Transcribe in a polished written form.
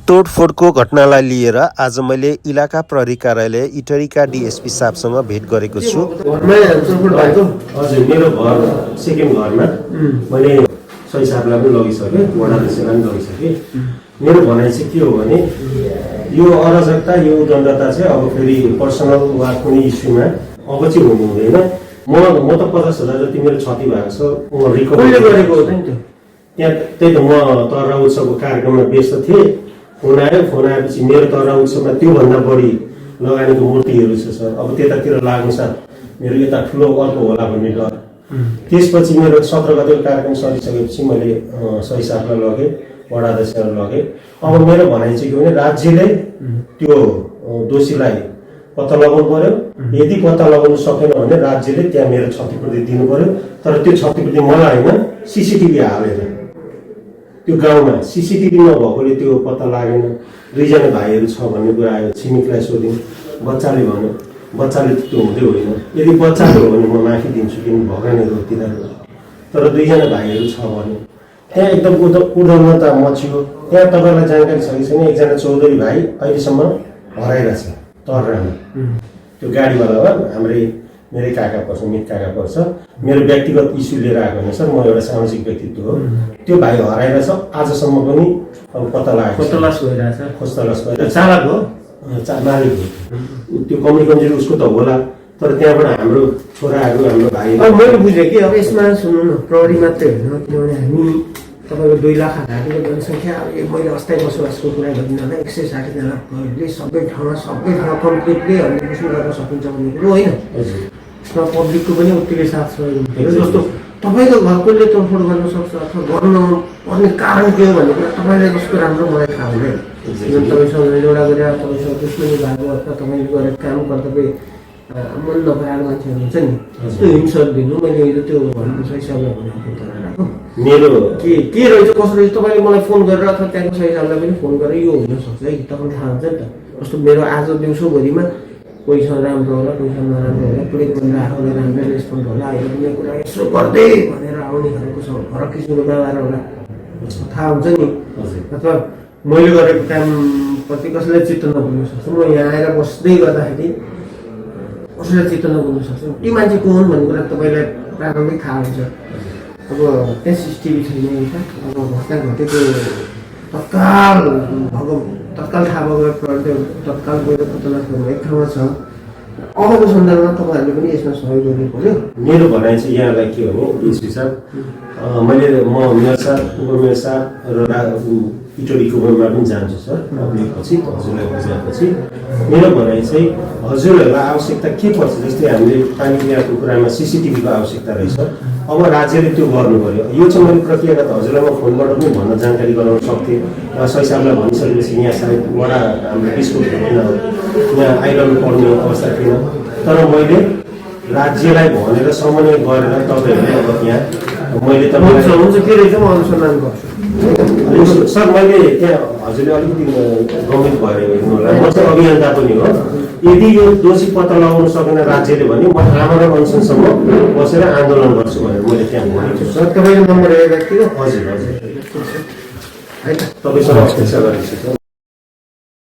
तोडफोडको घटनालाई लिएर आज मैले इलाका प्रहरी कार्यालय इटरीका डीएसपी साहबसँग भेट गरेको छु। हजुर, मेरो घर सेकेन्ड घरमा मैले सही साहबलाई पनि लगिसकेँ, वडाध्यक्षलाई पनि लगिसकेँ। मेरो भनाइ चाहिँ के हो भने यो अराजकता, यो उद्दण्डता चाहिँ अब फेरि पर्सनल वा कुनै इस्युमा अब चाहिँ हुनु हुँदैन। म त 50,000 जति मेरो क्षति भएको छ, म रिकभरी गरेको हो नि। त्यहाँ त्यही त म तरा उत्सवको कार्यक्रममा व्यस्त थिएँ। फोन आएपछि मेरो तरा उत्सवमा त्योभन्दा बढी लगानीको मूर्तिहरू छ सर, अब त्यतातिर लाग्नु साथ मेरो यता ठुलो अर्को होला भन्ने डर। त्यसपछि मेरो 17 गतेको कार्यक्रम सकिसकेपछि मैले सही साहबलाई लगेँ, वडाध्यक्षलाई लगेँ। अब मेरो भनाइ चाहिँ के भने राज्यले त्यो दोषीलाई पत्ता लगाउनु पर्यो। यदि पत्ता लगाउनु सकेन भने राज्यले त्यहाँ मेरो क्षतिपूर्ति दिनु पर्यो। तर त्यो क्षतिपूर्ति मलाई होइन, सीसीटीभी हालेर त्यो गाउँमा सीसीटीभी नभएकोले त्यो पत्ता लागेन। 2 जना भाइहरू छ भन्ने कुरा आयो। छिमेकलाई सोध्यौँ, बच्चाले भन्यो, बच्चाले त्यो हुँदै होइन। यदि बच्चाले हो भने म माफी दिन्छु, किन भगवानहरू हो तिनीहरू। तर 2 जना भाइहरू छ भन्यो। त्यहाँ एकदम उद्दण्डता मचियो। त्यहाँ तपाईँलाई जानकारी छ कि छैन, एकजना चौधरी भाइ अहिलेसम्म हराइरहेछ तर्रामा। त्यो गाडीवाला हो, मेरै काका पर्छ, मित काका पर्छ। मेरो व्यक्तिगत इस्यु लिएर आएको होइन सर, म एउटा सामाजिक व्यक्तित्व हो। त्यो भाइ हराइरहेछ, आजसम्म पनि अब पत्ता लागेको छ। खोजतलास भइरहेछ। चालक हो, मालिक हो। त्यो कमी कमजोरी उसको त होला, तर त्यहाँबाट हाम्रो छोराहरू, हाम्रो भाइहरू। मैले बुझेँ कि अब यसमा सुन्नु न, प्रहरी मात्रै होइन, किनभने हामी तपाईँको 2 लाख घाटीको जनसङ्ख्या, मैले अस्थायी बसोबासको कुरा गरिनँ, 160 जना प्रहरीले सबै ठाउँमा कम्प्लिटली हन्ड्रेड गर्न सकिन्छ भन्ने कुरो होइन। यसमा पब्लिकको पनि उत्तिकै साथ सहयोग हुनुपर्यो। जस्तो तपाईँको घरकोले तोडफोड गर्न सक्छ अथवा गर्नु पर्ने कारण के हो भन्ने कुरा तपाईँले जस्तो राम्रो मलाई थाहा हुँदैन। जुन तपाईँसँग एउटा गरेर तपाईँसँग दुश्मनी भएको अथवा तपाईँले गरेर काम कर्तव्य मन नपराएको मान्छेहरू हुन्छ नि, त्यो हिंसा दिनु। मैले हिजो त्यो भनेको सही सबलाई भनेको मेरो के रहेछ कसो रहेछ तपाईँले मलाई फोन गरेर अथवा त्यहाँको सही सबलाई पनि फोन गरेर यो हुनसक्छ है, तपाईँले थाहा हुन्छ नि त। जस्तो मेरो आज दिउँसोभरिमा कोहीसँग राम्रो होला, कोहीसँग नराम्रो होला, पुरै गरेर आफूले राम्रो रेस्पोन्ड होला, अहिले पनि कुरा यसो गर्दै भनेर आउने खालको फरक किसिमको व्यवहार होला, थाहा हुन्छ नि। अथवा मैले गरेको कामप्रति कसैलाई चित्त नबुझ्नु सक्छ। म यहाँ आएर बस्दै गर्दाखेरि कसैलाई चित्त नबुझ्नु सक्छ। ती मान्छे को हुन् भन्ने कुरा तपाईँलाई प्रारम्भिक थाहा हुन्छ। अब त्यहाँ सिसिटिभी छैन, अब घटना घटेको तत्काल थाहा भएको तत्काल गएर पत्ता गर्नु एक ठाउँमा छ। अबको सन्दर्भमा तपाईँहरूले पनि यसमा सहयोग गर्नु पर्यो। मेरो भनाइ चाहिँ यहाँलाई के हो भने इस्यु साहब, मैले मेयर साहब, उपमेयर साहब र इटोरीको उपमा पनि जान्छु सर, पछि हजुरलाई बुझाएपछि। मेरो भनाइ चाहिँ हजुरहरूलाई आवश्यकता के पर्छ, जस्तै हामीले पानी पियाको कुरामा सीसीटीभीको आवश्यकता रहेछ। अब राज्यले त्यो गर्नु पर्यो। यो चाहिँ मैले प्रक्रियागत हजुरलाई म फोनबाट पनि भन्न जानकारी गराउन सक्थेँ। सही साहबलाई भनिसकेपछि यहाँ सायद वडा हाम्रो बिस्कुट थिएन, यहाँ आइरहनु पर्ने अवस्था थिएन। तर मैले राज्यलाई भनेर समन्वय गरेर तपाईँहरूले अब यहाँ मैले तपाईँलाई हुन्छ के रहेछ म अनुसन्धान गर्छु सर। मैले त्यहाँ हजुरले अलिकति गम्भीर भएर हेर्नु होला, म चाहिँ अभियन्ता पनि हो। यदि यो दोषी पत्ता लगाउन सकेन राज्यले भने म आमरण अनसनसम्म बसेर आन्दोलन गर्छु भनेर मैले त्यहाँ भनेको छु सर। तपाईँको नम्बर व्यक्तिगत? हजुर, तपाईँसँग अपेक्षा गरेको छु सर।